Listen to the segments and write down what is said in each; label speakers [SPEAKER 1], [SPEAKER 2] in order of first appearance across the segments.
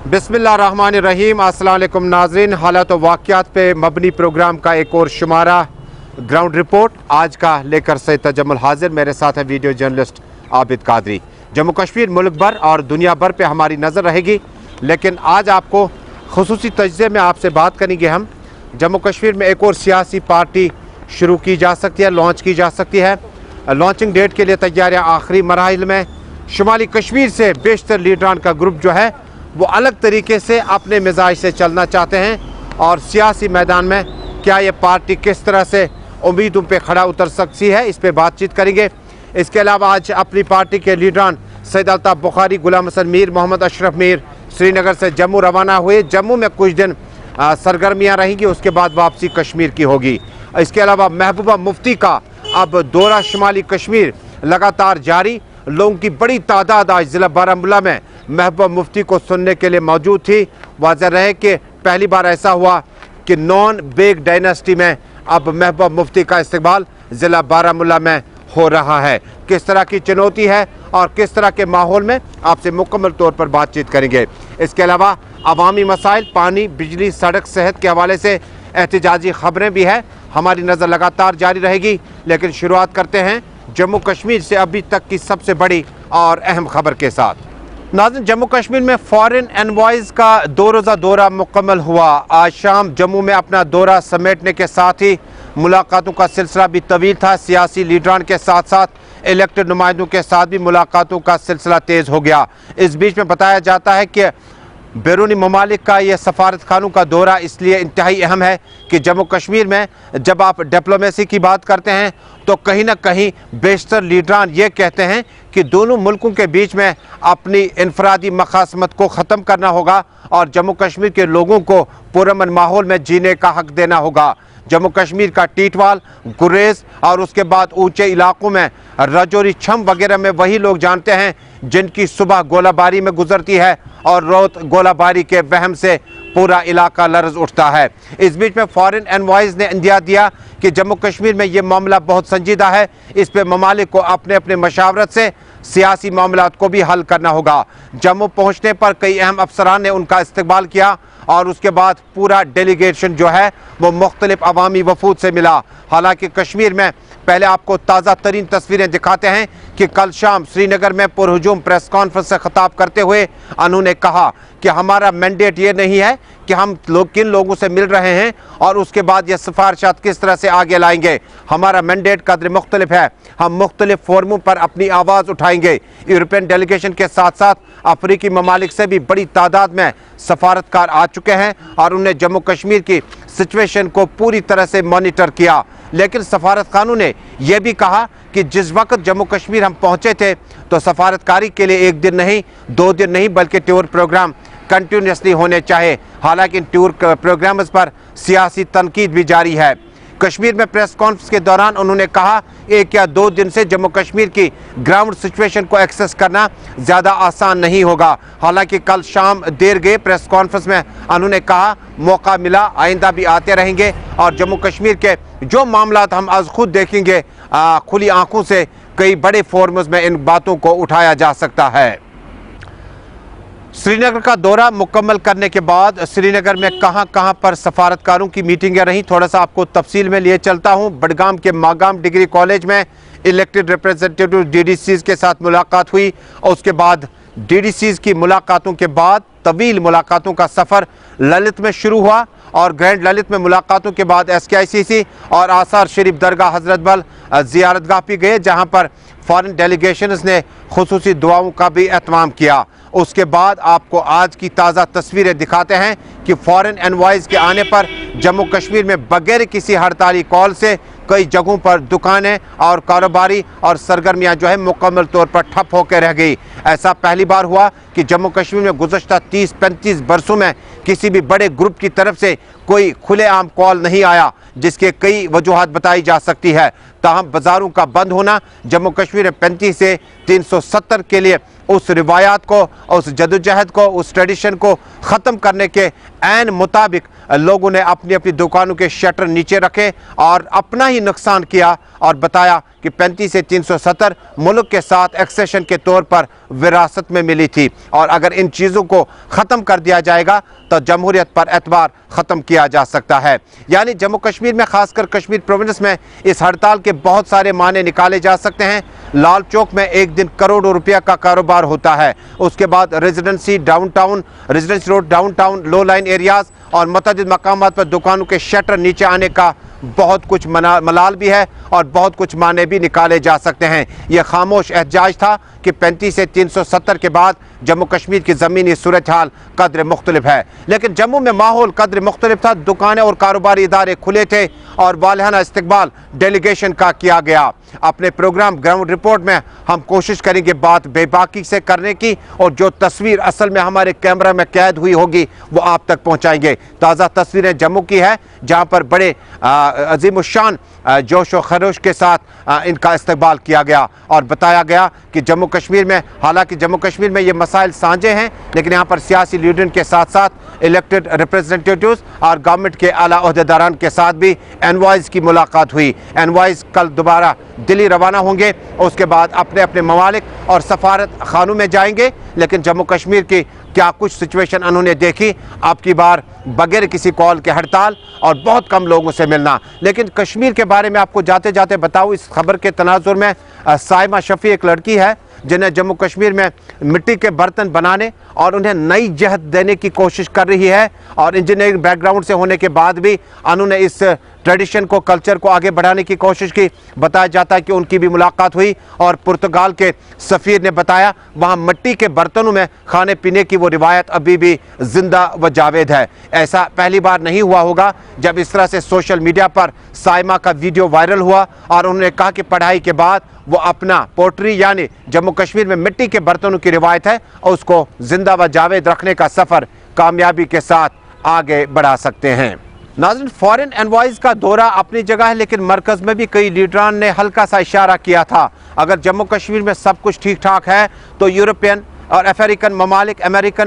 [SPEAKER 1] बिस्मिल्लाहिर्रहमानिर्रहीम। अस्सलाम वालेकुम नाज़रीन, हालात व वाक़यात पे मबनी प्रोग्राम का एक और शुमारा ग्राउंड रिपोर्ट आज का लेकर सैयद तजम्मुल हाजिर। मेरे साथ है वीडियो जर्नलिस्ट आबिद कादरी। जम्मू कश्मीर मुल्क भर और दुनिया भर पे हमारी नज़र रहेगी, लेकिन आज आपको खुसूसी तज्ज़िये में आपसे बात करेंगे हम। जम्मू कश्मीर में एक और सियासी पार्टी शुरू की जा सकती है, लॉन्च की जा सकती है। लॉन्चिंग डेट के लिए तैयारियाँ आखिरी मराहिल में। शुमाली कश्मीर से बेशतर लीडरान का ग्रुप जो है वो अलग तरीके से अपने मिजाज से चलना चाहते हैं और सियासी मैदान में क्या ये पार्टी किस तरह से उम्मीदों पे खड़ा उतर सकती है, इस पे बातचीत करेंगे। इसके अलावा आज अपनी पार्टी के लीडरान सैयद अल्ताफ़ बुखारी, गुलाम हसन मीर, मोहम्मद अशरफ मीर श्रीनगर से जम्मू रवाना हुए। जम्मू में कुछ दिन सरगर्मियाँ रहेंगी, उसके बाद वापसी कश्मीर की होगी। इसके अलावा महबूबा मुफ्ती का अब दौरा शुमाली कश्मीर लगातार जारी। लोगों की बड़ी तादाद आज ज़िला बारामूला में महबूबा मुफ्ती को सुनने के लिए मौजूद थी। वाज़ह रहे कि पहली बार ऐसा हुआ कि नॉन बेग डायनेस्टी में अब महबूबा मुफ्ती का इस्तकबाल ज़िला बारामूला में हो रहा है। किस तरह की चुनौती है और किस तरह के माहौल में, आपसे मुकम्मल तौर पर बातचीत करेंगे। इसके अलावा अवामी मसाइल, पानी, बिजली, सड़क, सेहत के हवाले से एहतिजाजी खबरें भी हैं। हमारी नज़र लगातार जारी रहेगी, लेकिन शुरुआत करते हैं जम्मू कश्मीर से अभी तक की सबसे बड़ी और अहम खबर के साथ। नाज़रीन, जम्मू कश्मीर में फॉरेन एनवॉयज़ का 2 रोज़ा दौरा मुकम्मल हुआ। आज शाम जम्मू में अपना दौरा समेटने के साथ ही मुलाकातों का सिलसिला भी तवील था। सियासी लीडरान के साथ साथ इलेक्टेड नुमाइंदों के साथ भी मुलाकातों का सिलसिला तेज़ हो गया। इस बीच में बताया जाता है कि बैरूनी ममालिक का ये सफारत खानों का दौरा इसलिए इंतहाई अहम है कि जम्मू कश्मीर में जब आप डिप्लोमेसी की बात करते हैं तो कहीं ना कहीं बेशतर लीडरान ये कहते हैं कि दोनों मुल्कों के बीच में अपनी इनफरादी मखासमत को ख़त्म करना होगा और जम्मू कश्मीर के लोगों को पुरअमन माहौल में जीने का हक देना होगा। जम्मू कश्मीर का टीटवाल, गुरेज और उसके बाद ऊंचे इलाकों में रजौरी, छम वगैरह में वही लोग जानते हैं जिनकी सुबह गोलाबारी में गुजरती है और रोज गोलाबारी के वहम से पूरा इलाका लर्ज उठता है। इस बीच में फॉरेन एनवॉयज़ ने इंदिया दिया कि जम्मू कश्मीर में ये मामला बहुत संजीदा है, इस पे ममालिक को अपने अपने मशावरत से सियासी मामलात को भी हल करना होगा। जम्मू पहुँचने पर कई अहम अफसरान ने उनका इस्तकबाल किया और उसके बाद पूरा डेलीगेशन जो है वो मुख्तलिफ अवामी वफूद से मिला। हालांकि कश्मीर में पहले आपको ताज़ा तरीन तस्वीरें दिखाते हैं कि कल शाम श्रीनगर में पुरहुजूम प्रेस कॉन्फ्रेंस से खिताब करते हुए उन्होंने कहा कि हमारा मैंडेट ये नहीं है कि हम किन लोगों से मिल रहे हैं और उसके बाद ये सिफारिशात किस तरह से आगे लाएंगे। हमारा मैंडेट कदर मुख्तलिफ है, हम मुख्तलिफ फोरमों पर अपनी आवाज़ उठाएंगे। यूरोपियन डेलीगेशन के साथ साथ अफ्रीकी ममालिक से भी बड़ी तादाद में सफारतकार आ चुके हैं और उन्हें जम्मू कश्मीर की सिचुएशन को पूरी तरह से मॉनिटर किया। लेकिन सफारत खानों ने यह भी कहा कि जिस वक्त जम्मू कश्मीर हम पहुंचे थे तो सफारतकारी के लिए 1 दिन नहीं, 2 दिन नहीं, बल्कि टूर प्रोग्राम कंटिन्यूसली होने चाहिए। हालांकि इन टूर प्रोग्राम्स पर सियासी तनकीद भी जारी है। कश्मीर में प्रेस कॉन्फ्रेंस के दौरान उन्होंने कहा 1 या 2 दिन से जम्मू कश्मीर की ग्राउंड सिचुएशन को एक्सेस करना ज़्यादा आसान नहीं होगा। हालांकि कल शाम देर गए प्रेस कॉन्फ्रेंस में उन्होंने कहा मौका मिला, आइंदा भी आते रहेंगे और जम्मू कश्मीर के जो मामलात हम आज खुद देखेंगे खुली आंखों से, कई बड़े फोरम्स में इन बातों को उठाया जा सकता है। श्रीनगर का दौरा मुकम्मल करने के बाद श्रीनगर में कहां पर सफारतकारों की मीटिंगें रहीं, थोड़ा सा आपको तफसील में लिए चलता हूं। बडगाम के मागाम डिग्री कॉलेज में इलेक्टेड रिप्रेजेंटेटिव डीडीसीज के साथ मुलाकात हुई और उसके बाद डीडीसीज की मुलाकातों के बाद तवील मुलाकातों का सफ़र ललित में शुरू हुआ और ग्रैंड ललित में मुलाकातों के बाद SKICC और आसार शरीफ दरगाह हजरत बल ज़ियारतगाह भी गए, जहां पर फॉरेन डेलीगेशंस ने खुसूसी दुआओं का भी एहतमाम किया। उसके बाद आपको आज की ताज़ा तस्वीरें दिखाते हैं कि फॉरेन एनवॉयज़ के आने पर जम्मू कश्मीर में बगैर किसी हड़ताली कॉल से कई जगहों पर दुकानें और कारोबारी और सरगर्मियां जो है मुकम्मल तौर पर ठप होकर रह गई। ऐसा पहली बार हुआ कि जम्मू कश्मीर में गुज़श्ता 30-35 बरसों में किसी भी बड़े ग्रुप की तरफ से कोई खुलेआम कॉल नहीं आया, जिसके कई वजूहात बताई जा सकती है। ताहम बाज़ारों का बंद होना, जम्मू कश्मीर में 35 से 370 के लिए उस रिवायात को, उस जदोजहद को, उस ट्रेडिशन को ख़त्म करने के ऐन मुताबिक लोगों ने अपनी अपनी दुकानों के शटर नीचे रखे और अपना ही नुकसान किया और बताया कि 35 से 370 मुल्क के साथ एक्सेशन के तौर पर विरासत में मिली थी और अगर इन चीज़ों को ख़त्म कर दिया जाएगा तो जमहूरियत पर एतबार ख़त्म किया जा सकता है। यानी जम्मू कश्मीर में, ख़ासकर कश्मीर प्रोविंस में, इस हड़ताल के बहुत सारे माने निकाले जा सकते हैं। लाल चौक में एक दिन करोड़ों रुपया का कारोबार होता है, उसके बाद रेजिडेंसी रोड डाउनटाउन, लो लाइन एरियाज़ और मुतअद्दिद मकामात पर दुकानों के शटर नीचे आने का बहुत कुछ मलाल भी है और बहुत कुछ माने भी निकाले जा सकते हैं। यह खामोश एहतजाज था कि 35 से 370 के बाद जम्मू कश्मीर की ज़मीनी सूरत हाल कदर मुख्तलिफ है, लेकिन जम्मू में माहौल कदर मुख्तलिफ था। दुकानें और कारोबारी इदारे खुले थे और वालिहाना इस्तकबाल डेलीगेशन का किया गया। अपने प्रोग्राम ग्राउंड रिपोर्ट में हम कोशिश करेंगे बात बेबाकी से करने की और जो तस्वीर असल में हमारे कैमरा में कैद हुई होगी वो आप तक पहुंचाएंगे। ताज़ा तस्वीरें जम्मू की है जहां पर बड़े अजीमुशान जोश व खरोश के साथ इनका इस्तकबाल किया गया और बताया गया कि जम्मू कश्मीर में, हालांकि जम्मू कश्मीर में ये मसाइल साझे हैं, लेकिन यहाँ पर सियासी लीडर के साथ साथ इलेक्टेड रिप्रेजेंटेटिव्स और गवर्नमेंट के आला ओहदेदारान के साथ भी एनवॉइस की मुलाकात हुई। एनवॉइस कल दोबारा दिल्ली रवाना होंगे, उसके बाद अपने अपने ममालिक और सफारत खानों में जाएंगे। लेकिन जम्मू कश्मीर की क्या कुछ सिचुएशन उन्होंने देखी, अब की बार बगैर किसी कॉल के हड़ताल और बहुत कम लोगों से मिलना। लेकिन कश्मीर के बारे में आपको जाते जाते बताऊँ, इस खबर के तनाजुर में साइमा शफी एक लड़की है जिन्हें जम्मू कश्मीर में मिट्टी के बर्तन बनाने और उन्हें नई जहत देने की कोशिश कर रही है और इंजीनियरिंग बैकग्राउंड से होने के बाद भी उन्होंने इस ट्रेडिशन को, कल्चर को आगे बढ़ाने की कोशिश की। बताया जाता है कि उनकी भी मुलाकात हुई और पुर्तगाल के सफ़ीर ने बताया वहाँ मिट्टी के बर्तनों में खाने पीने की वो रिवायत अभी भी जिंदा व जावेद है। ऐसा पहली बार नहीं हुआ होगा जब इस तरह से सोशल मीडिया पर साइमा का वीडियो वायरल हुआ और उन्होंने कहा कि पढ़ाई के बाद वो अपना पोट्री यानी जम्मू कश्मीर में मिट्टी के बर्तनों की रिवायत है और उसको जिंदा व जावेद रखने का सफ़र कामयाबी के साथ आगे बढ़ा सकते हैं। नाज़रीन, फॉरेन एनवॉइस का दौरा अपनी जगह है, लेकिन मरकज़ में भी कई लीडरान ने हल्का सा इशारा किया था। अगर जम्मू कश्मीर में सब कुछ ठीक ठाक है तो यूरोपियन और अमेरिकन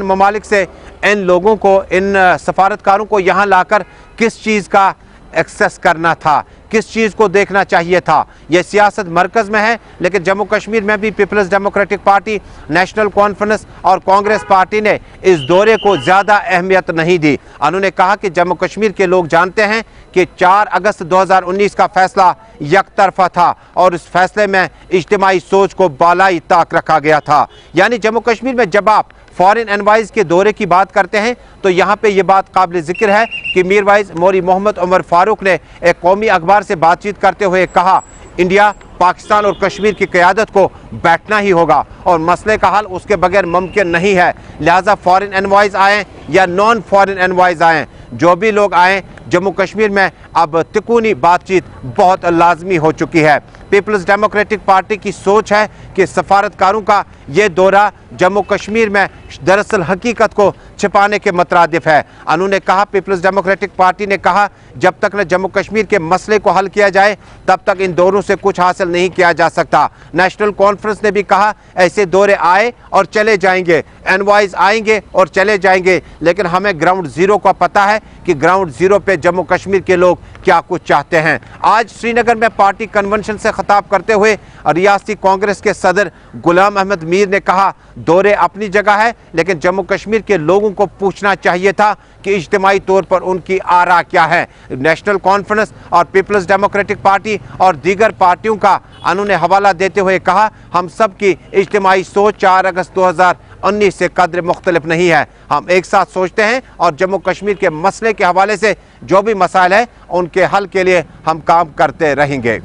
[SPEAKER 1] ममालिक से इन लोगों को, इन सफारतकारों को यहाँ लाकर किस चीज़ का एक्सेस करना था, किस चीज़ को देखना चाहिए था। यह सियासत मरकज़ में है, लेकिन जम्मू कश्मीर में भी पीपल्स डेमोक्रेटिक पार्टी, नेशनल कॉन्फ्रेंस और कांग्रेस पार्टी ने इस दौरे को ज़्यादा अहमियत नहीं दी। उन्होंने कहा कि जम्मू कश्मीर के लोग जानते हैं कि 4 अगस्त 2019 का फैसला यकतरफा था और इस फैसले में इज्तिमाई सोच को बालाई ताक रखा गया था। यानी जम्मू कश्मीर में जब आप फॉरेन एनवॉइस के दौरे की बात करते हैं तो यहाँ पे ये बात काबिल ज़िक्र है कि मीरवाइज मौली मोहम्मद उमर फारूक ने एक कौमी अखबार से बातचीत करते हुए कहा, इंडिया, पाकिस्तान और कश्मीर की क़यादत को बैठना ही होगा और मसले का हल उसके बगैर मुमकिन नहीं है। लिहाजा फॉरेन एनवॉइस आएँ या नॉन फॉरेन एनवॉइस आएँ, जो भी लोग आएँ, जम्मू कश्मीर में अब तिकोनी बातचीत बहुत लाजमी हो चुकी है। पीपल्स डेमोक्रेटिक पार्टी की सोच है कि सफारतकारों का ये दौरा जम्मू कश्मीर में दरअसल हकीकत को छिपाने के मुतरादिफ है। उन्होंने कहा, पीपल्स डेमोक्रेटिक पार्टी ने कहा, जब तक न जम्मू कश्मीर के मसले को हल किया जाए तब तक इन दौरों से कुछ हासिल नहीं किया जा सकता। नेशनल कॉन्फ्रेंस ने भी कहा, ऐसे दौरे आए और चले जाएंगे, एनवॉइस आएंगे और चले जाएंगे, लेकिन हमें ग्राउंड ज़ीरो का पता है कि ग्राउंड ज़ीरो पे जम्मू कश्मीर के लोग क्या कुछ चाहते हैं। आज श्रीनगर में पार्टी कन्वेंशन से खिताब करते हुए रियासती कांग्रेस के सदर गुलाम अहमद मीर ने कहा, दौरे अपनी जगह है, लेकिन जम्मू कश्मीर के लोगों को पूछना चाहिए था कि इज्तिमाई तौर पर उनकी आरा क्या है। नेशनल कॉन्फ्रेंस और पीपल्स डेमोक्रेटिक पार्टी और दीगर पार्टियों का उन्होंने हवाला देते हुए कहा, हम सब की इज्तिमाई सोच 4 अगस्त 2019 से कदर मुख्तलिफ नहीं है। हम एक साथ सोचते हैं और जम्मू कश्मीर के मसले के हवाले से जो भी मसाइल है उनके हल के लिए हम काम करते रहेंगे।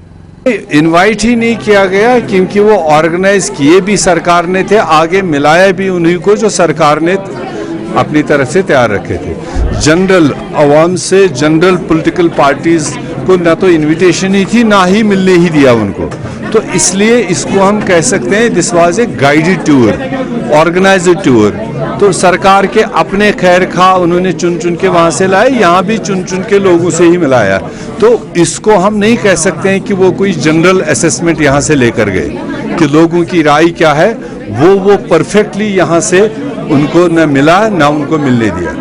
[SPEAKER 2] इनवाइट ही नहीं किया गया क्योंकि वो ऑर्गेनाइज किए भी सरकार ने थे, आगे मिलाया भी उन्हीं को जो सरकार ने अपनी तरफ से तैयार रखे थे। जनरल अवाम से, जनरल पॉलिटिकल पार्टीज को ना तो इनविटेशन ही थी, ना ही मिलने ही दिया उनको। तो इसलिए इसको हम कह सकते हैं this was a guided tour, organised tour. तो सरकार के अपने खैर खा उन्होंने चुन चुन के वहाँ से लाए, यहाँ भी चुन चुन के लोगों से ही मिलाया। तो इसको हम नहीं कह सकते हैं कि वो कोई जनरल असेसमेंट यहाँ से लेकर गए, कि लोगों की राय क्या है वो परफेक्टली यहाँ से उनको न मिला न उनको मिलने दिया।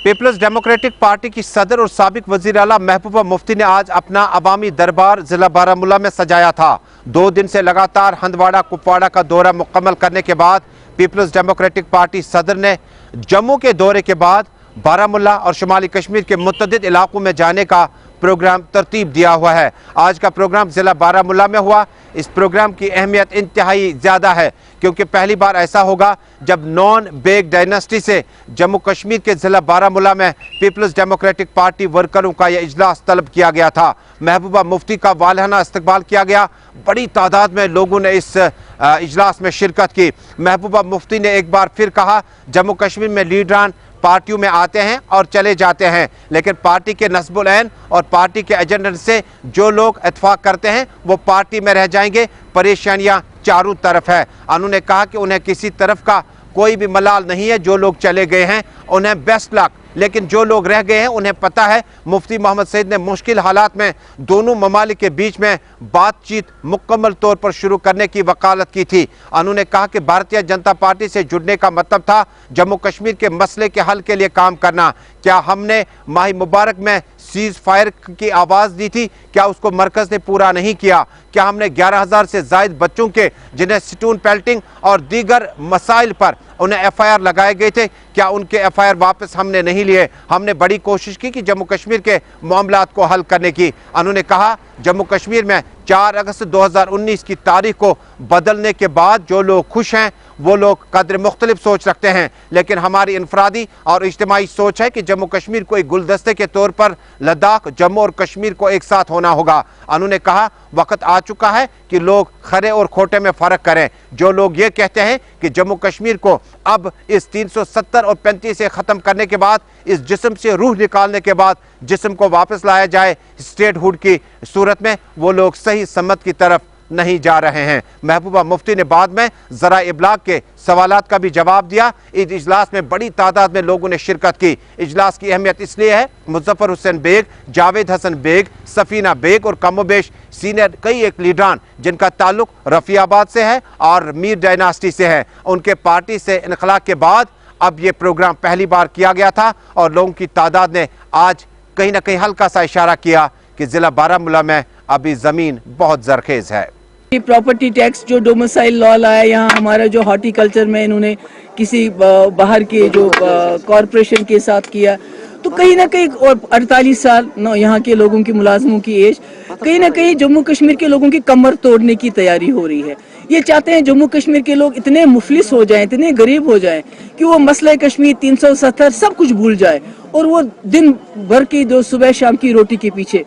[SPEAKER 1] पीपल्स डेमोक्रेटिक पार्टी की सदर और साबिक वजीर आला महबूबा मुफ्ती ने आज अपना अवामी दरबार जिला बारामूला में सजाया था। 2 दिन से लगातार हंदवाड़ा कुपवाड़ा का दौरा मुकम्मल करने के बाद पीपल्स डेमोक्रेटिक पार्टी सदर ने जम्मू के दौरे के बाद बारामूला और शुमाली कश्मीर के मुतअद्दिद इलाकों में जाने का प्रोग्राम तरतीब दिया हुआ है। आज का प्रोग्राम ज़िला बारामूला में हुआ। इस प्रोग्राम की अहमियत इंतहाई ज़्यादा है क्योंकि पहली बार ऐसा होगा जब नॉन बेग डायनेस्टी से जम्मू कश्मीर के ज़िला बारामूला में पीपल्स डेमोक्रेटिक पार्टी वर्करों का यह इजलास तलब किया गया था। महबूबा मुफ्ती का वालहाना इस्तकबाल किया गया। बड़ी तादाद में लोगों ने इस इजलास में शिरकत की। महबूबा मुफ्ती ने एक बार फिर कहा, जम्मू कश्मीर में लीडरान पार्टियों में आते हैं और चले जाते हैं, लेकिन पार्टी के नस्बुल ऐन और पार्टी के एजेंडे से जो लोग इत्तेफाक करते हैं वो पार्टी में रह जाएंगे। परेशानियां चारों तरफ है। उन्होंने कहा कि उन्हें किसी तरफ का कोई भी मलाल नहीं है। जो लोग चले गए हैं उन्हें बेस्ट लक, लेकिन जो लोग रह गए हैं उन्हें पता है मुफ्ती मोहम्मद सईद ने मुश्किल हालात में दोनों ममालिक के बीच में बातचीत मुकम्मल तौर पर शुरू करने की वकालत की थी। उन्होंने कहा कि भारतीय जनता पार्टी से जुड़ने का मतलब था जम्मू कश्मीर के मसले के हल के लिए काम करना। क्या हमने माह मुबारक में सीज फायर की आवाज़ दी थी? क्या उसको मरकज़ ने पूरा नहीं किया? क्या हमने 11,000 से ज़ायद बच्चों के जिन्हें स्टून पेल्टिंग और दीगर मसाइल पर उन्हें FIR लगाए गए थे, क्या उनके FIR वापस हमने नहीं लिए? हमने बड़ी कोशिश की कि जम्मू कश्मीर के मामलात को हल करने की। उन्होंने कहा जम्मू कश्मीर में 4 अगस्त 2019 की तारीख को बदलने के बाद जो लोग खुश हैं वो लोग कदर मुख्तलिफ सोच रखते हैं, लेकिन हमारी इनफरादी और इज्तिमाई सोच है कि जम्मू कश्मीर को एक गुलदस्ते के तौर पर लद्दाख, जम्मू और कश्मीर को एक साथ होना होगा। उन्होंने कहा वक्त आ चुका है कि लोग खरे और खोटे में फ़र्क करें। जो लोग ये कहते हैं कि जम्मू कश्मीर को अब इस 370 और 35 से ख़त्म करने के बाद, इस जिस्म से रूह निकालने के बाद जिस्म को वापस लाया जाए स्टेटहुड की सूरत में, वो लोग सही सम्मत की तरफ नहीं जा रहे हैं। महबूबा मुफ्ती ने बाद में ज़रा इब्लाग के सवालात का भी जवाब दिया। इस इजलास में बड़ी तादाद में लोगों ने शिरकत की। इजलास की अहमियत इसलिए है, मुजफ्फर हुसैन बेग, जावेद हसन बेग, सफीना बेग और कमोबेश सीनियर कई एक लीडरान जिनका ताल्लुक रफ़ियाबाद से है और मीर डायनास्टी से है, उनके पार्टी से इनखला के बाद अब ये प्रोग्राम पहली बार किया गया था और लोगों की तादाद ने आज कहीं ना कहीं हल्का सा इशारा किया कि ज़िला बारामूला में अभी ज़मीन बहुत ज़रखेज़ है।
[SPEAKER 3] प्रॉपर्टी टैक्स जो डोमिसाइल लॉ लाया यहाँ हमारा, जो हॉर्टिकल्चर में इन्होंने किसी बाहर के जो कॉरपोरेशन के साथ किया, तो कहीं ना कहीं, और 48 साल यहाँ के लोगों की मुलाजमों की एज, कहीं ना कहीं जम्मू कश्मीर के लोगों की कमर तोड़ने की तैयारी हो रही है। ये चाहते हैं जम्मू कश्मीर के लोग इतने मुफलिस हो जाएं, इतने गरीब हो जाएं कि वो मसला कश्मीर 370 सब कुछ भूल जाए और वो दिन भर की जो सुबह शाम की रोटी के पीछे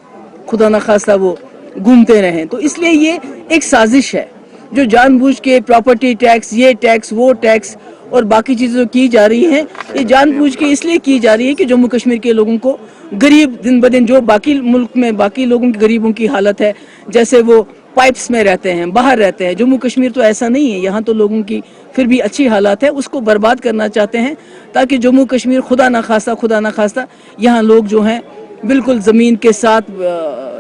[SPEAKER 3] खुदा न खास्ता वो घूमते रहें। तो इसलिए ये एक साजिश है जो जानबूझ के प्रॉपर्टी टैक्स, ये टैक्स, वो टैक्स और बाकी चीज़ें जो की जा रही हैं, ये जानबूझ के इसलिए की जा रही है कि जम्मू कश्मीर के लोगों को गरीब, दिन ब दिन जो बाकी मुल्क में बाकी लोगों की गरीबों की हालत है, जैसे वो पाइप्स में रहते हैं, बाहर रहते हैं, जम्मू कश्मीर तो ऐसा नहीं है। यहाँ तो लोगों की फिर भी अच्छी हालात है, उसको बर्बाद करना चाहते हैं ताकि जम्मू कश्मीर खुदा ना खास्ता यहाँ लोग जो हैं बिल्कुल ज़मीन के साथ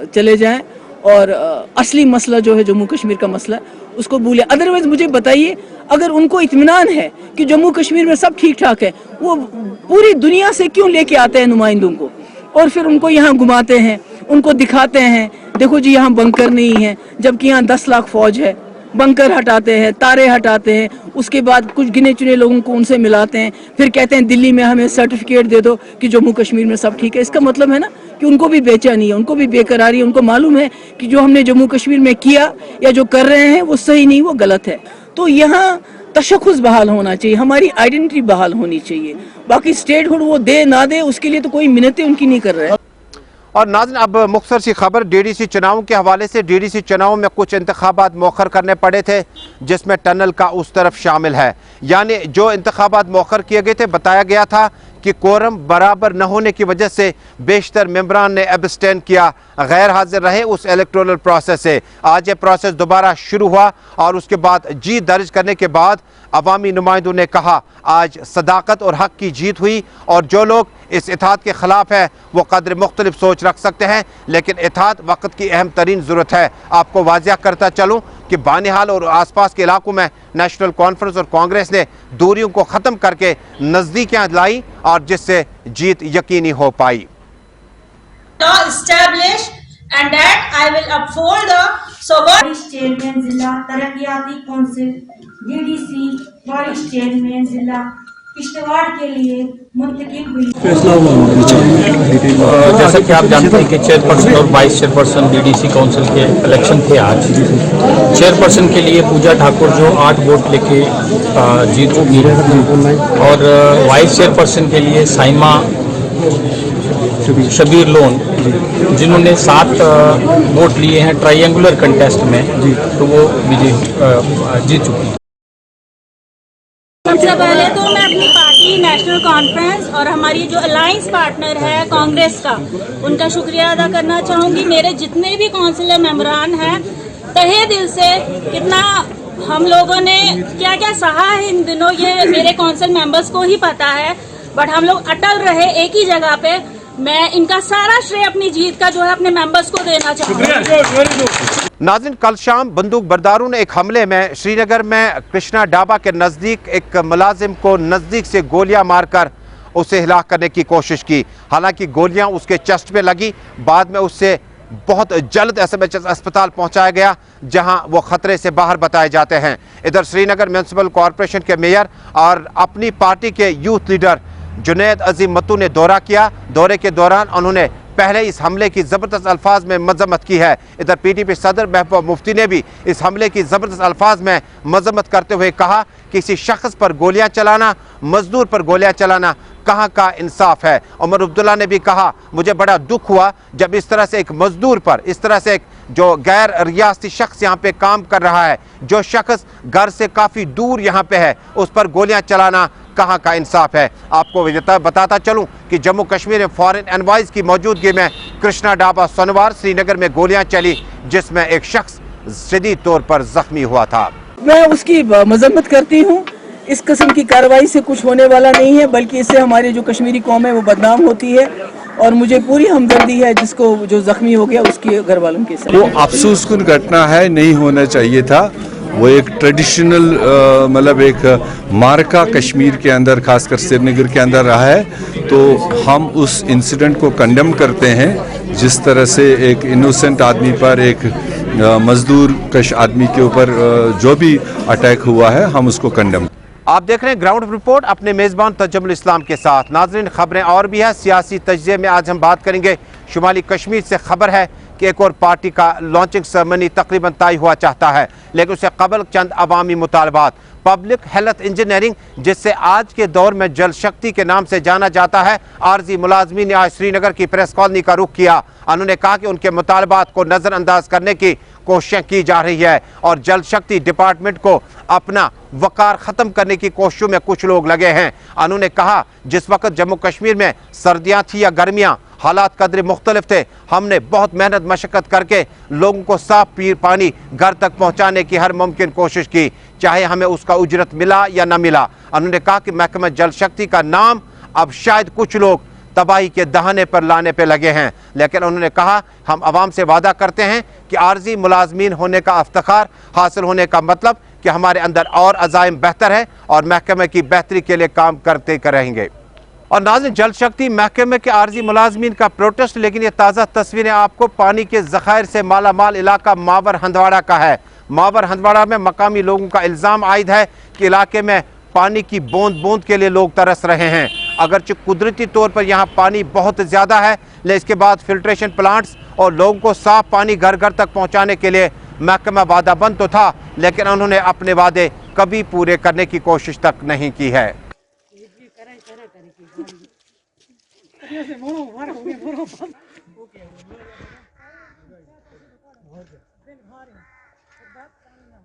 [SPEAKER 3] चले जाएं और असली मसला जो है जम्मू कश्मीर का मसला उसको भूलें। अदरवाइज मुझे बताइए, अगर उनको इत्मीनान है कि जम्मू कश्मीर में सब ठीक ठाक है, वो पूरी दुनिया से क्यों लेके आते हैं नुमाइंदों को और फिर उनको यहाँ घुमाते हैं, उनको दिखाते हैं देखो जी यहाँ बंकर नहीं है, जबकि यहाँ 10 लाख फौज है। बंकर हटाते हैं, तारे हटाते हैं, उसके बाद कुछ गिने चुने लोगों को उनसे मिलाते हैं, फिर कहते हैं दिल्ली में हमें सर्टिफिकेट दे दो कि जम्मू कश्मीर में सब ठीक है। इसका मतलब है ना कि उनको भी बेचैनी है, उनको भी बेकरारी है, उनको मालूम है कि जो हमने जम्मू कश्मीर में किया या जो कर रहे हैं वो सही नहीं, वो गलत है। तो यहाँ तशख़्ख़ुस बहाल होना चाहिए, हमारी आइडेंटिटी बहाल होनी चाहिए। बाकी स्टेटहुड वो दे ना दे उसके लिए तो कोई मिन्नतें उनकी नहीं कर रहे हैं।
[SPEAKER 1] और नाज़रीन, अब मुख्तसर सी खबर DDC चुनाव के हवाले से। DDC चुनाव में कुछ इंतखाबात मौखर करने पड़े थे जिसमें टनल का उस तरफ शामिल है। यानी जो इंतखाबात मौखर किए गए थे, बताया गया था कि कोरम बराबर न होने की वजह से बेशतर मेंबरान ने एब्सटेन किया, गैर हाजिर रहे उस इलेक्टोरल प्रोसेस से। आज ये प्रोसेस दोबारा शुरू हुआ और उसके बाद जीत दर्ज करने के बाद अवामी नुमाइंदों ने कहा आज सदाकत और हक की जीत हुई और जो लोग इस इत्तेहाद के ख़िलाफ़ है वो कदर मुख्तलिफ सोच रख सकते हैं, लेकिन इत्तेहाद वक्त की अहम तरीन ज़रूरत है। आपको वाज़िया करता चलूँ कि बानिहाल और आसपास के इलाकों में नेशनल कॉन्फ्रेंस और कांग्रेस ने दूरियों को ख़त्म करके नज़दीकियाँ लाई और जिससे जीत यकीनी हो पाई।
[SPEAKER 4] And that I will uphold the
[SPEAKER 5] vice chairman जिला तरक्याती काउंसिल DDC वाइस चेयरमैन जिला किश्तवाड़ के लिए मुंतखब हुई।
[SPEAKER 6] जैसा कि आप जानते हैं कि चेयरपर्सन और वाइस चेयरपर्सन DDC काउंसिल के इलेक्शन थे आज। चेयरपर्सन के लिए पूजा ठाकुर जो 8 वोट लेके जीत चुकी है और वाइस चेयरपर्सन के लिए साइमा शबीर लोन जिन्होंने 7 वोट लिए हैं ट्रायंगुलर कंटेस्ट में, तो वो जीत चुकी है।
[SPEAKER 4] सबसे पहले तो मैं अपनी पार्टी नेशनल कॉन्फ्रेंस और हमारी जो अलायंस पार्टनर है कांग्रेस का, उनका शुक्रिया अदा करना चाहूँगी। मेरे जितने भी काउंसिलर मेंबरान हैं, तहे दिल से कितना हम लोगों ने क्या क्या सहा है इन दिनों, ये मेरे काउंसिल मेंबर्स को ही पता है, बट हम लोग अटल रहे एक ही जगह पे। मैं इनका सारा श्रेय अपनी जीत का जो है अपने मेंबर्स को देना चाहूँगी।
[SPEAKER 1] नाज़रीन, कल शाम बंदूक बरदारों ने एक हमले में श्रीनगर में कृष्णा ढाबा के नज़दीक एक मुलाजिम को नज़दीक से गोलियां मारकर उसे हिलाक करने की कोशिश की। हालांकि गोलियां उसके चेस्ट में लगी, बाद में उससे बहुत जल्द SMH अस्पताल पहुंचाया गया जहां वो खतरे से बाहर बताए जाते हैं। इधर श्रीनगर म्यूनसिपल कॉरपोरेशन के मेयर और अपनी पार्टी के यूथ लीडर जुनैद अजीम मत्तू ने दौरा किया। दौरे के दौरान उन्होंने पहले इस हमले की ज़बरदस्त अल्फाज में मजम्मत की है। इधर PDP सदर महबूबा मुफ्ती ने भी इस हमले की ज़बरदस्त अल्फाज में मजम्मत करते हुए कहा कि किसी शख्स पर गोलियां चलाना, मजदूर पर गोलियां चलाना कहाँ का इंसाफ है। उमर अब्दुल्ला ने भी कहा, मुझे बड़ा दुख हुआ जब इस तरह से एक मजदूर पर, इस तरह से एक जो गैर रियासती शख्स यहाँ पे काम कर रहा है, जो शख्स घर से काफ़ी दूर यहाँ पे है, उस पर गोलियां चलाना कहाँ का इंसाफ है। आपको बताता चलूँ कि जम्मू कश्मीर में फॉरेन एनवाइज की मौजूदगी में कृष्णा ढाबा सोनवार श्रीनगर में गोलियां चली, जिसमें एक शख्स शदीद तौर पर जख्मी हुआ था।
[SPEAKER 3] मैं उसकी मजम्मत करती हूँ। इस किस्म की कार्रवाई से कुछ होने वाला नहीं है, बल्कि इससे हमारी जो कश्मीरी कौम है वो बदनाम होती है और मुझे पूरी हमदर्दी है जिसको जो जख्मी हो गया उसके घर वालों के साथ।
[SPEAKER 2] वो अफसोसकुन घटना है, नहीं होना चाहिए था। वो एक ट्रेडिशनल मतलब एक मार्का कश्मीर के अंदर, खासकर श्रीनगर के अंदर रहा है, तो हम उस इंसिडेंट को कंडेम करते हैं। जिस तरह से एक इनोसेंट आदमी पर, एक मजदूर कश आदमी के ऊपर जो भी अटैक हुआ है, हम उसको कंडेम।
[SPEAKER 1] आप देख रहे हैं ग्राउंड रिपोर्ट अपने मेज़बान तजम्मुल इस्लाम के साथ। नाज़रीन, खबरें और भी हैं। सियासी तज्ज़िये में आज हम बात करेंगे। शुमाली कश्मीर से खबर है कि एक और पार्टी का लॉन्चिंग सेरेमनी तकरीबन तय हुआ चाहता है, लेकिन उससे कबल चंद अवामी मुतालबात। पब्लिक हेल्थ इंजीनियरिंग, जिससे आज के दौर में जल शक्ति के नाम से जाना जाता है, आर्जी मुलाजमीन ने आज श्रीनगर की प्रेस कॉलोनी का रुख किया। उन्होंने कहा कि उनके मुतालबात को नज़रअंदाज करने की कोशिशें की जा रही है और जल शक्ति डिपार्टमेंट को अपना वकार ख़त्म करने की कोशिशों में कुछ लोग लगे हैं। उन्होंने कहा, जिस वक्त जम्मू कश्मीर में सर्दियाँ थी या गर्मियाँ, हालात कदरे मुख्तलिफ थे। हमने बहुत मेहनत मशक्क़त करके लोगों को साफ पानी घर तक पहुँचाने की हर मुमकिन कोशिश की, चाहे हमें उसका उजरत मिला या न मिला। उन्होंने कहा कि महकमा जल शक्ति का नाम अब शायद कुछ लोग तबाही के दहाने पर लाने पे लगे हैं, लेकिन उन्होंने कहा, हम आवाम से वादा करते हैं कि आर्जी मुलाजमीन होने का इफ्तिखार हासिल होने का मतलब कि हमारे अंदर और अज़ाइम बेहतर है और महकमे की बेहतरी के लिए काम करते रहेंगे। और नाज़रीन, जल शक्ति महकमे के आर्जी मुलाजमीन का प्रोटेस्ट, लेकिन ये ताज़ा तस्वीरें आपको पानी के ज़खायर से माला माल इलाका मावर हंदवाड़ा का है। मावर हंदवाड़ा में मकामी लोगों का इल्ज़ाम आयद है कि इलाके में पानी की बूंद बूंद के लिए लोग तरस रहे हैं। अगरचे कुदरती तौर पर यहाँ पानी बहुत ज़्यादा है, लेकिन इसके बाद फिल्ट्रेशन प्लांट्स और लोगों को साफ पानी घर घर तक पहुँचाने के लिए महकमा वादाबंद तो था, लेकिन उन्होंने अपने वादे कभी पूरे करने की कोशिश तक नहीं की है।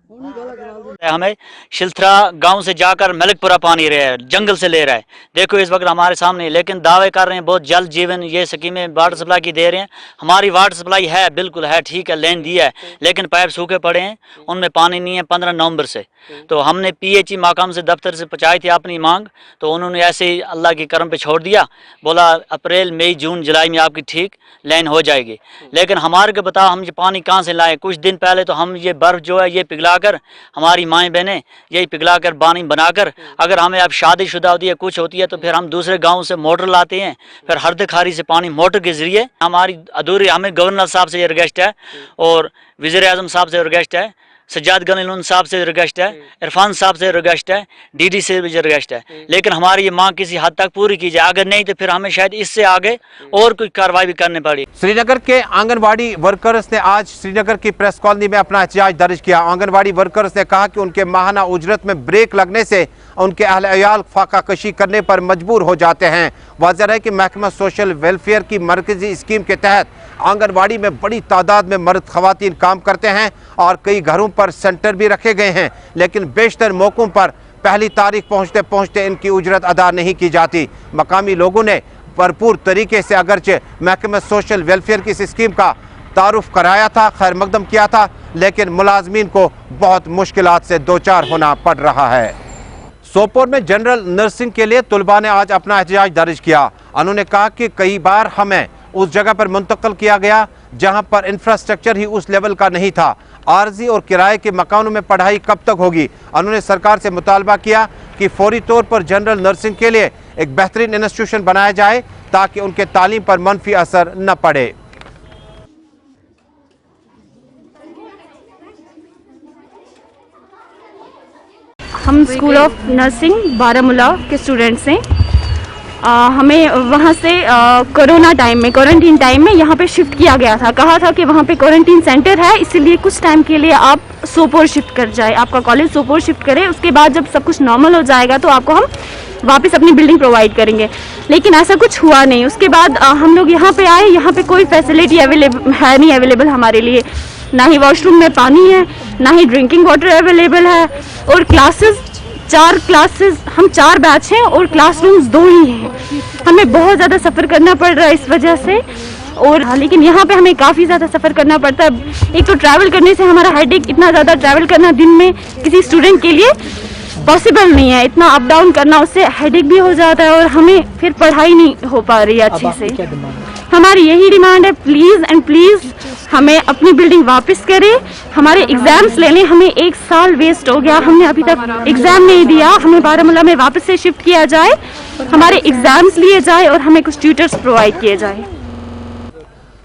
[SPEAKER 7] हमें शिल्थरा गांव से जाकर मलिकपुरा पानी रहा है, जंगल से ले रहा है। देखो इस वक्त हमारे सामने, लेकिन दावे कर रहे हैं बहुत जल जीवन ये स्कीमें वाटर सप्लाई की दे रहे हैं। हमारी वाटर सप्लाई है, बिल्कुल है, ठीक है, लेन दिया है, लेकिन पाइप सूखे पड़े हैं, उनमें पानी नहीं है 15 नवंबर से। तो हमने PHE माकाम से दफ्तर से पहुँचाई थी अपनी मांग, तो उन्होंने ऐसे ही अल्लाह के करम पे छोड़ दिया, बोला अप्रैल मई जून जुलाई में आपकी ठीक लाइन हो जाएगी। लेकिन हमारे को बताओ हम ये पानी कहाँ से लाएं? कुछ दिन पहले तो हम ये बर्फ़ जो है ये पिघलाकर, हमारी माएँ बहनें यही पिघलाकर पानी बनाकर, अगर हमें अब शादीशुदा होती है कुछ होती है तो फिर हम दूसरे गांव से मोटर लाते हैं, फिर हरद खारी से पानी मोटर के ज़रिए। हमारी अधूरी, हमें गवर्नर साहब से ये रिक्वेस्ट है और वज़ीर आज़म साहब से रिक्वेस्ट है, सज्जाद गनी साहब से रिक्वेस्ट है, इरफान साहब से रिक्वेस्ट है, DD से भी रिक्वेस्ट है, लेकिन हमारी ये मांग किसी हद तक पूरी की जाए। अगर नहीं तो फिर हमें शायद इससे आगे और कोई कार्रवाई भी करनी पड़ी।
[SPEAKER 1] श्रीनगर के आंगनवाड़ी वर्कर्स ने आज श्रीनगर की प्रेस कॉलोनी में अपना एहतजाज दर्ज किया। आंगनवाड़ी वर्कर्स ने कहा कि उनके माहाना उजरत में ब्रेक लगने से उनके अहल-ए-अयाल फाका कशी करने पर मजबूर हो जाते हैं। वाज़ेह है कि महकमा सोशल वेलफेयर की मरकजी स्कीम के तहत आंगनवाड़ी में बड़ी तादाद में मर्द खवातीन काम करते हैं और कई घरों पर सेंटर भी रखे गए हैं, लेकिन बेशतर मौक़ों पर पहली तारीख पहुँचते पहुँचते इनकी उजरत अदा नहीं की जाती। मकामी लोगों ने भरपूर तरीके से अगरचे महकमा सोशल वेलफेयर की इस स्कीम का तारुफ कराया था, खैर मकदम किया था, लेकिन मुलाजमीन को बहुत मुश्किलात से दो चार होना पड़ रहा है। सोपोर में जनरल नर्सिंग के लिए तलबा ने आज अपना एहतजाज दर्ज किया। उन्होंने कहा कि कई बार हमें उस जगह पर मुंतकिल किया गया जहां पर इंफ्रास्ट्रक्चर ही उस लेवल का नहीं था। आरजी और किराए के मकानों में पढ़ाई कब तक होगी? उन्होंने सरकार से मुतालबा किया कि फौरी तौर पर जनरल नर्सिंग के लिए एक बेहतरीन इंस्टीट्यूशन बनाया जाए ताकि उनके तालीम पर मनफी असर न पड़े।
[SPEAKER 8] हम स्कूल ऑफ नर्सिंग बारामूला के स्टूडेंट्स हैं। हमें वहाँ से कोरोना टाइम में, क्वारंटीन टाइम में यहाँ पे शिफ्ट किया गया था। कहा था कि वहाँ पे क्वारंटीन सेंटर है, इसलिए कुछ टाइम के लिए आप सोपोर शिफ्ट कर जाए, आपका कॉलेज सोपोर शिफ्ट करें, उसके बाद जब सब कुछ नॉर्मल हो जाएगा तो आपको हम वापस अपनी बिल्डिंग प्रोवाइड करेंगे। लेकिन ऐसा कुछ हुआ नहीं। उसके बाद हम लोग यहाँ पे आए, यहाँ पे कोई फैसिलिटी अवेलेबल हमारे लिए, ना ही वॉशरूम में पानी है, ना ही ड्रिंकिंग वाटर अवेलेबल है, और क्लासेस 4 क्लासेस, हम 4 बैच हैं और क्लासरूम्स 2 ही हैं। हमें बहुत ज़्यादा सफ़र करना पड़ रहा है इस वजह से, और लेकिन यहाँ पे हमें काफ़ी ज़्यादा सफ़र करना पड़ता है। एक तो ट्रैवल करने से हमारा हेडेक, इतना ज़्यादा ट्रैवल करना दिन में किसी स्टूडेंट के लिए पॉसिबल नहीं है। इतना अप डाउन करना, उससे हेडेक भी हो जाता है और हमें फिर पढ़ाई नहीं हो पा रही है अच्छे से। हमारी यही डिमांड है, प्लीज़ एंड प्लीज़ हमें अपनी बिल्डिंग वापस करें। हमारे एग्ज़ाम्स लेने, हमें 1 साल वेस्ट हो गया, हमने अभी तक एग्ज़ाम नहीं दिया। हमें बारामूला में वापस से शिफ्ट किया जाए, हमारे एग्ज़ाम्स लिए जाए और हमें कुछ ट्यूटर्स प्रोवाइड किए जाए।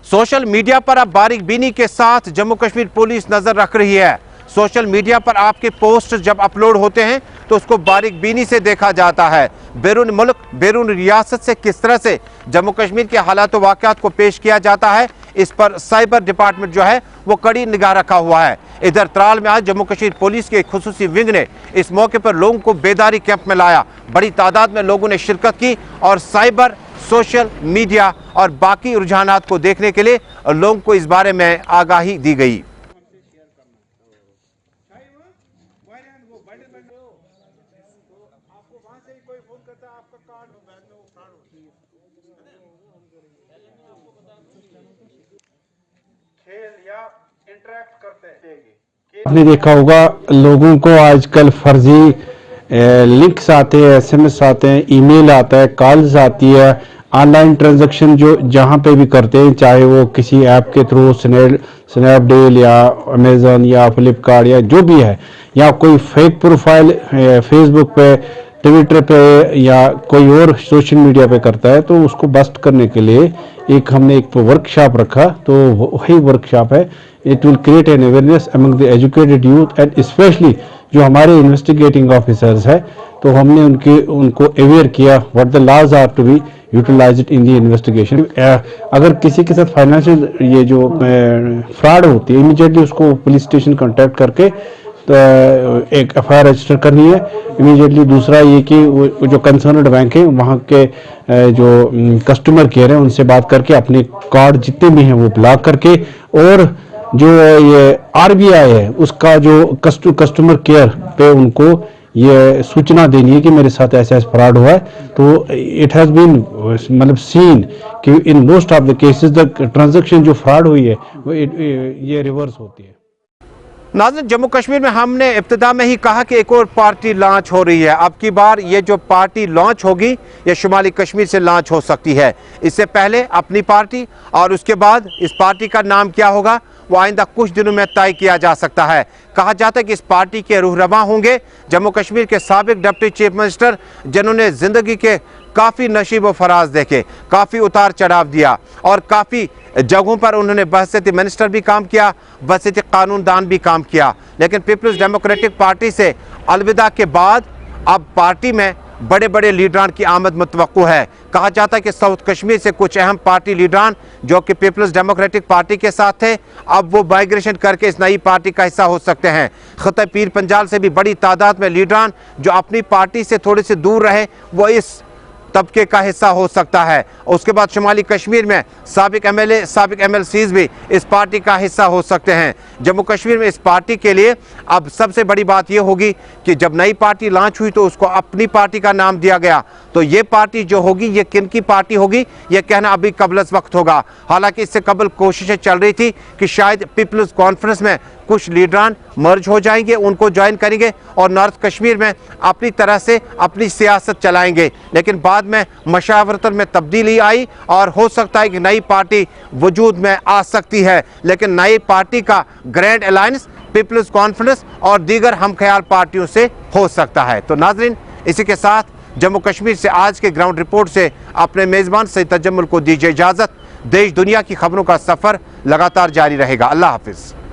[SPEAKER 1] सोशल मीडिया पर अब बारीक बीनी के साथ जम्मू कश्मीर पुलिस नजर रख रही है। सोशल मीडिया पर आपके पोस्ट जब अपलोड होते हैं तो उसको बारीक बीनी से देखा जाता है। बैरून मुल्क, बैरून रियासत से किस तरह से जम्मू कश्मीर के हालात व वाक़यात को पेश किया जाता है, इस पर साइबर डिपार्टमेंट जो है वो कड़ी निगाह रखा हुआ है। इधर त्राल में आज जम्मू कश्मीर पुलिस के एक खुसूसी विंग ने इस मौके पर लोगों को बेदारी कैंप में लाया। बड़ी तादाद में लोगों ने शिरकत की और साइबर, सोशल मीडिया और बाकी रुझानात को देखने के लिए लोगों को इस बारे में आगाही दी गई।
[SPEAKER 9] आपने देखा होगा लोगों को आजकल फर्जी लिंक्स आते हैं, SMS आते हैं, ईमेल आता है, कॉल्स आती है, ऑनलाइन ट्रांजैक्शन जो जहाँ पे भी करते हैं, चाहे वो किसी ऐप के थ्रू स्नैपडील या अमेज़न या फ्लिपकार्ट या जो भी है, या कोई फेक प्रोफाइल फेसबुक पे, ट्विटर पे या कोई और सोशल मीडिया पे करता है, तो उसको बस्ट करने के लिए हमने एक वर्कशॉप रखा। तो वही वर्कशॉप है, it will create an awareness among the educated youth and specially जो हमारे इन्वेस्टिगेटिंग ऑफिसर्स है, तो हमने उनको अवेयर किया what the laws are to be utilised in the investigation. अगर किसी के साथ फाइनेंशियल ये जो फ्रॉड होती है, इमीडिएटली उसको पुलिस स्टेशन कॉन्टैक्ट करके तो एक FIR रजिस्टर करनी है इमीडिएटली। दूसरा ये कि वो जो कंसर्नड बैंक है वहाँ के जो कस्टमर केयर है उनसे बात करके अपने कार्ड जितने भी हैं वो ब्लॉक करके, और जो ये RBI है उसका जो कस्टमर केयर पे उनको ये सूचना देनी है कि मेरे साथ ऐसा फ्रॉड हुआ है। तो इट हैज़ बीन मतलब सीन कि in most of the cases the transaction जो फ्रॉड हुई है ये रिवर्स होती है।
[SPEAKER 1] नाज़रीन, जम्मू कश्मीर में हमने इब्तिदा में ही कहा कि एक और पार्टी लॉन्च हो रही है। अब की बार ये जो पार्टी लॉन्च होगी ये शुमाली कश्मीर से लॉन्च हो सकती है। इससे पहले अपनी पार्टी और उसके बाद इस पार्टी का नाम क्या होगा वो आइंदा कुछ दिनों में तय किया जा सकता है। कहा जाता है कि इस पार्टी के रूहरमा होंगे जम्मू कश्मीर के साबिक डिप्टी चीफ मिनिस्टर, जिन्होंने ज़िंदगी के काफ़ी नशीब व फराज देखे, काफ़ी उतार चढ़ाव दिया और काफ़ी जगहों पर उन्होंने बहसीत मिनिस्टर भी काम किया, बहसीत कानूनदान भी काम किया। लेकिन पीपल्स डेमोक्रेटिक पार्टी से अलविदा के बाद अब पार्टी में बड़े बड़े लीडरान की आमद मुतवक्को है। कहा जाता है कि साउथ कश्मीर से कुछ अहम पार्टी लीडरान जो कि पीपल्स डेमोक्रेटिक पार्टी के साथ थे, अब वो माइग्रेशन करके इस नई पार्टी का हिस्सा हो सकते हैं। खित्ते पीर पंजाल से भी बड़ी तादाद में लीडरान जो अपनी पार्टी से थोड़े से दूर रहे वो इस तबके का हिस्सा हो सकता है। उसके बाद शुमाली कश्मीर में साबिक MLA साबिक MLCs भी इस पार्टी का हिस्सा हो सकते हैं। जम्मू कश्मीर में इस पार्टी के लिए अब सबसे बड़ी बात यह होगी कि जब नई पार्टी लॉन्च हुई तो उसको अपनी पार्टी का नाम दिया गया। तो ये पार्टी जो होगी ये किन की पार्टी होगी ये कहना अभी कबल वक्त होगा। हालांकि इससे कबल कोशिशें चल रही थी कि शायद पीपल्स कॉन्फ्रेंस में कुछ लीडरान मर्ज हो जाएंगे, उनको ज्वाइन करेंगे और नॉर्थ कश्मीर में अपनी तरह से अपनी सियासत चलाएंगे। लेकिन बाद में मशावरतन में तब्दीली आई और हो सकता है कि नई पार्टी वजूद में आ सकती है। लेकिन नई पार्टी का ग्रैंड अलायंस पीपल्स कॉन्फ्रेंस और दीगर हम ख्याल पार्टियों से हो सकता है। तो नाजरीन, इसी के साथ जम्मू कश्मीर से आज के ग्राउंड रिपोर्ट से अपने मेज़बान सईद तजम्मुल को दीजिए इजाज़त। देश दुनिया की खबरों का सफ़र लगातार जारी रहेगा। अल्लाह हाफिज़।